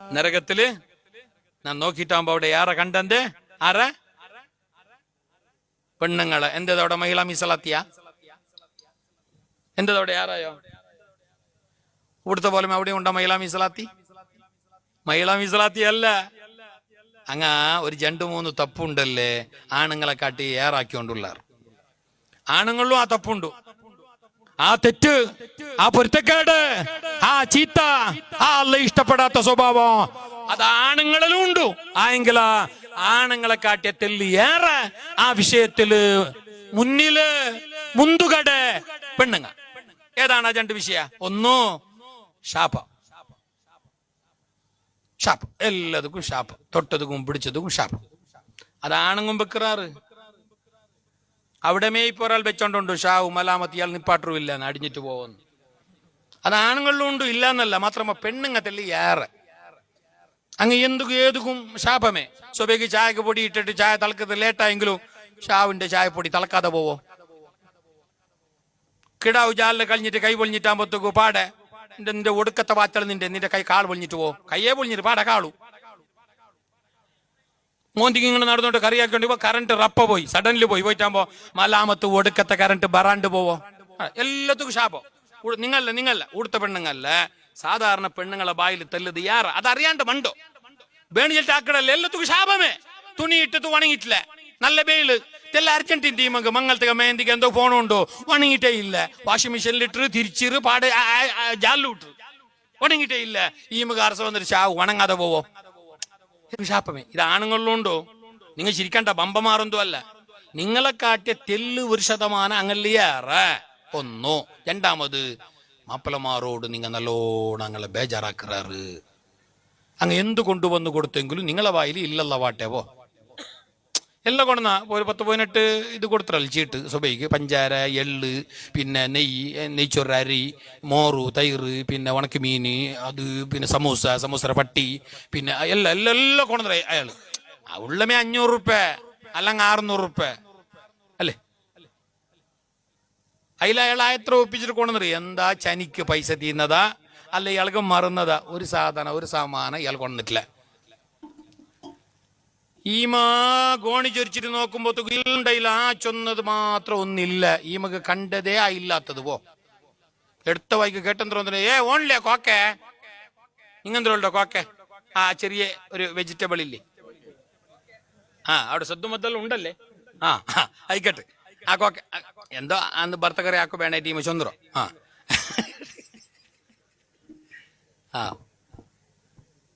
നരകത്തില് ഞാൻ നോക്കിയിട്ടാകുമ്പോ അവിടെ ആരെ കണ്ടെന്ത്? ആരെ? പെണ്ണുങ്ങളെ. എന്തവിടെ? മഹിളാ മീസലാത്തിയ എന്തവിടെ? ആരായോ ഇവിടുത്തെ പോലെ അവിടെ ഉണ്ടോ മഹിളാ മീസലാത്തി? മഹിളാ മീസലാത്തി അല്ല. അങ്ങ ഒരു 2-3 തപ്പുണ്ടല്ലേ ആണുങ്ങളെ കാട്ടി ഏറാക്കിക്കൊണ്ടുള്ള. ആണുങ്ങളിലും ആ തപ്പുണ്ടു, ആ തെറ്റ്, ആ പൊരുത്തക്കേട്, ആ ചീത്ത, ആ അല്ല ഇഷ്ടപ്പെടാത്ത സ്വഭാവം അത് ആണുങ്ങളിലും ഉണ്ടു. ആയെങ്കിൽ ആണുങ്ങളെ കാട്ടിയ തെല്ല് ഏറെ ആ വിഷയത്തില് മുന്നില് മുന്തുകട പെണ്ണുങ്ങ. ഏതാണ് ആ 2 വിഷയ? ഒന്നു ശാപം. ശാപം, എല്ലാതുക്കും ശാപം. തൊട്ടതുക്കും പിടിച്ചതുക്കും ശാപം. അതാണുങ്ങും വെക്കാറ്. അവിടെ മേയിപ്പോ ഒരാൾ വെച്ചോണ്ടുണ്ട് ഷാവും മലാമത്ത് ഇയാൾ നിപ്പാട്ടറുമില്ല അടിഞ്ഞിട്ട് പോകുന്നു. അതാണുങ്ങളിലും ഉണ്ട്, ഇല്ല എന്നല്ല. മാത്രമോ പെണ്ണുങ്ങ തെല്ലി ഏറെ. അങ്ങ് ഏതുക്കും ശാപമേ. സ്വബേക്ക് ചായക്ക് പൊടി ഇട്ടിട്ട് ചായ തളക്കത്ത് ലേറ്റായെങ്കിലും ഷാവിന്റെ ചായപ്പൊടി തളക്കാതെ പോവോ? കിടാവ് ജാലില് കഴിഞ്ഞിട്ട് കൈ പൊളിഞ്ഞിട്ടാകുമ്പോഴത്തേക്കു പാടെ നിന്റെ ഒടുക്കത്തെ വാച്ചൾ നിന്റെ കൈ കാൾ പൊളിഞ്ഞിട്ട് പോവോ? കയ്യെ പൊളിഞ്ഞിട്ട് പാടെ കാളു മോന്തിക്ക് ഇങ്ങനെ നടന്നോട്ട് കറിയാക്കേണ്ടി കറണ്ട് റപ്പ പോയി, സഡൻലി പോയിട്ടാകുമ്പോ മലാമത്ത് ഒടുക്കത്തെ കറണ്ട് ബറാണ്ട് പോവോ? എല്ലാത്തുക്കും ശാപം. നിങ്ങളല്ല ഉടുത്ത പെണ്ണുങ്ങല്ല, സാധാരണ പെണ്ണുങ്ങളെ ബായിൽ തെല്ലത് യാറ അതറിയാണ്ട് മണ്ടോ ബേണിച്ചിട്ട് ആക്കടല്ലേ. എല്ലാത്തുക്കും ശാപമേ. തുണി ഇട്ടത് ഉണങ്ങിയിട്ടില്ല, നല്ല വെയില് തെല്ല അർജന്റീൻ ടീമക്ക് മംഗളത്തേക്ക് മേന്തിക്ക് എന്തോ ഫോണുണ്ടോ, ഉണങ്ങിയിട്ടേ ഇല്ല. വാഷിംഗ് മെഷീനിലിട്ട് തിരിച്ചിറ് പാടെ ജാലിട്ട് ഉണങ്ങിയിട്ടേ ഇല്ല. ഈ കാർസ വന്നിട്ട് ഷാവ് ഉണങ്ങാതെ പോവോ? ശാപമേ. ഇത് ആണുങ്ങളിലുണ്ടോ? നിങ്ങൾ ചിരിക്കണ്ട, ബമ്പമാറൊന്നും അല്ല. നിങ്ങളെ കാട്ടിയ തെല്ല് 1% അങ്ങല്ലേറെ. ഒന്നോ. രണ്ടാമത് മാപ്പിളമാരോട് നിങ്ങൾ നല്ലോണം അങ്ങളെ ബേജാറാക്കാറ്. അങ്ങ് എന്ത് കൊണ്ടുവന്ന് കൊടുത്തെങ്കിലും നിങ്ങളെ വായിൽ ഇല്ലല്ല വാട്ടേവോ എല്ലാം കൊണ്ടുവന്ന ഒരു 10-18 ഇത് കൊടുത്തറല്ല ചീട്ട്. സുബൈക്ക് പഞ്ചാര, എള്ള്, പിന്നെ നെയ്ച്ചോറ്, അരി, മോറു, തൈറ്, പിന്നെ ഉണക്ക് മീന്, അത് പിന്നെ സമൂസ പട്ടി, പിന്നെ എല്ലാം കൊണ്ടുവന്ന അയാള്. ഉള്ളമേ 500 റുപ്യ അല്ലെങ്കിൽ 600 റുപ്യ അല്ലേ? അതിൽ അയാൾ എത്ര ഒപ്പിച്ചിട്ട് കൊണ്ടുവന്നറിയ? എന്താ ചനിക്ക് പൈസ തീരുന്നതാ അല്ല ഇയാൾക്ക് മറുന്നതാ? ഒരു സാമാനം ഇയാൾ കൊണ്ടിട്ടില്ല. ഈമാ ഗോണി ചൊരിച്ചിട്ട് നോക്കുമ്പോ ഉണ്ടായില്ല, ആ ചൊന്നത് മാത്രം ഒന്നില്ല. ഈമക്ക് കണ്ടതേ ആ ഇല്ലാത്തത്. എടുത്ത വായിക്ക് കേട്ടെന്തോ ഓണില്ലേ കോക്കെ ഇങ്ങനെന്തോ കോക്കെ, ആ ചെറിയ ഒരു വെജിറ്റബിൾ ഇല്ലേ, അവിടെ സദ്ദുമത്തെല്ലാം ഉണ്ടല്ലേ, ആയിക്കട്ടെ. ആ കോക്കെ എന്തോ അന്ന് ഭർത്തക്കറി ആക്കോ വേണേ ടീമ ചൊന്തറോ